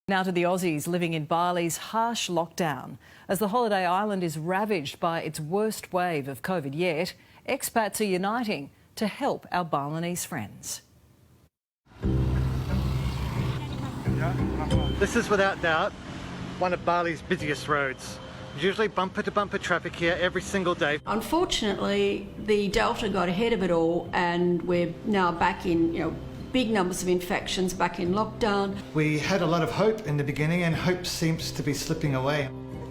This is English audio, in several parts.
Now to the Aussies living in Bali's harsh lockdown. As the holiday island is ravaged by its worst wave of COVID yet, expats are uniting to help our Balinese friends. This is without doubt one of Bali's busiest roads. There's usually bumper-to-bumper traffic here every single day. Unfortunately, the Delta got ahead of it all and we're now back in, big numbers of infections, back in lockdown. We had a lot of hope in the beginning and hope seems to be slipping away.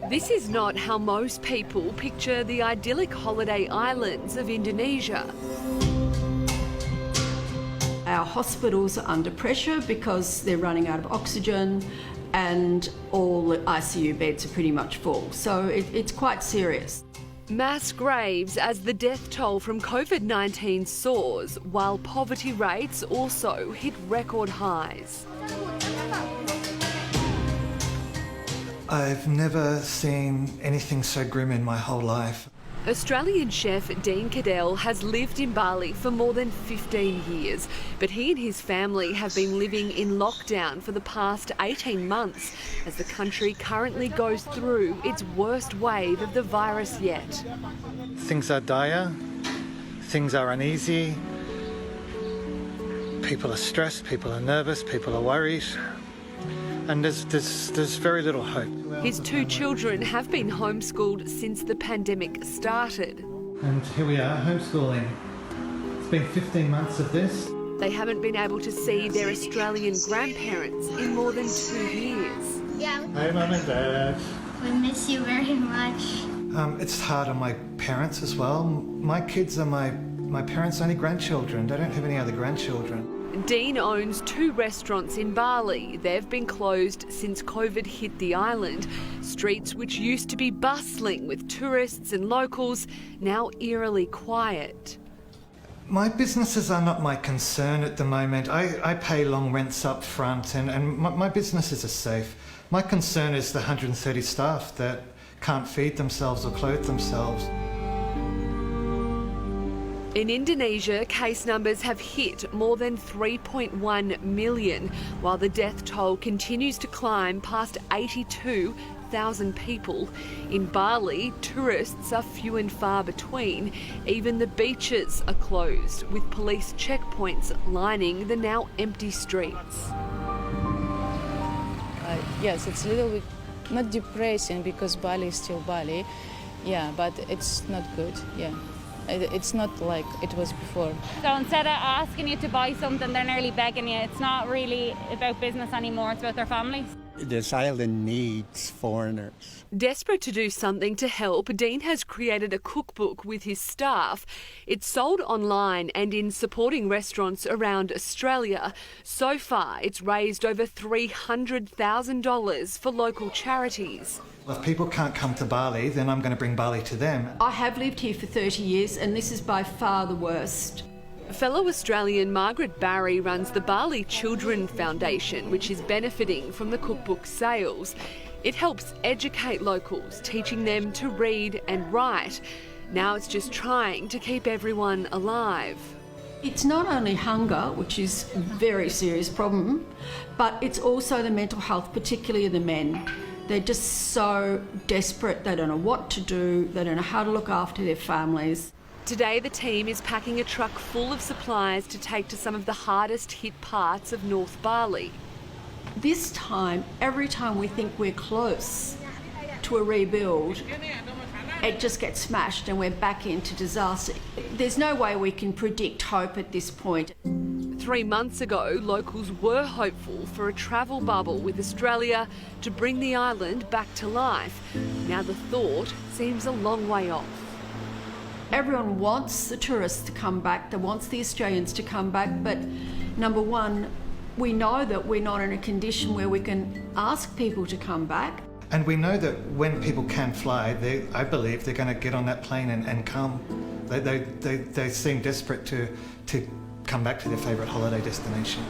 This is not how most people picture the idyllic holiday islands of Indonesia. Our hospitals are under pressure because they're running out of oxygen and all the ICU beds are pretty much full. So it's quite serious. Mass graves as the death toll from COVID-19 soars, while poverty rates also hit record highs. I've never seen anything so grim in my whole life. Australian chef Dean Keddell has lived in Bali for more than 15 years, but he and his family have been living in lockdown for the past 18 months as the country currently goes through its worst wave of the virus yet. Things are dire, things are uneasy, people are stressed, people are nervous, people are worried, and there's very little hope. His two children have been homeschooled since the pandemic started. And here we are, homeschooling. It's been 15 months of this. They haven't been able to see their Australian grandparents in more than 2 years. Yeah. Hey, Mum and Dad. We miss you very much. It's hard on my parents as well. My kids are my parents' only grandchildren. They don't have any other grandchildren. Dean owns 2 restaurants in Bali. They've been closed since COVID hit the island. Streets which used to be bustling with tourists and locals, now eerily quiet. My businesses are not my concern at the moment. I pay long rents up front and my businesses are safe. My concern is the 130 staff that can't feed themselves or clothe themselves. In Indonesia, case numbers have hit more than 3.1 million, while the death toll continues to climb past 82,000 people. In Bali, tourists are few and far between. Even the beaches are closed, with police checkpoints lining the now empty streets. Yes, it's a little bit not depressing because Bali is still Bali, but it's not good, It's not like it was before. So instead of asking you to buy something, they're nearly begging you. It's not really about business anymore, it's about their families. This island needs foreigners. Desperate to do something to help, Dean has created a cookbook with his staff. It's sold online and in supporting restaurants around Australia. So far, it's raised over $300,000 for local charities. If people can't come to Bali, then I'm going to bring Bali to them. I have lived here for 30 years and this is by far the worst. Fellow Australian Margaret Barry runs the Bali Children Foundation, which is benefiting from the cookbook sales. It helps educate locals, teaching them to read and write. Now it's just trying to keep everyone alive. It's not only hunger, which is a very serious problem, but it's also the mental health, particularly the men. They're just so desperate, they don't know what to do, they don't know how to look after their families. Today the team is packing a truck full of supplies to take to some of the hardest hit parts of North Bali. This time, every time we think we're close to a rebuild, it just gets smashed and we're back into disaster. There's no way we can predict hope at this point. 3 months ago, locals were hopeful for a travel bubble with Australia to bring the island back to life. Now the thought seems a long way off. Everyone wants the tourists to come back, they want the Australians to come back, but number one, we know that we're not in a condition where we can ask people to come back. And we know that when people can fly, I believe they're going to get on that plane and come. They seem desperate to come back to their favourite holiday destination.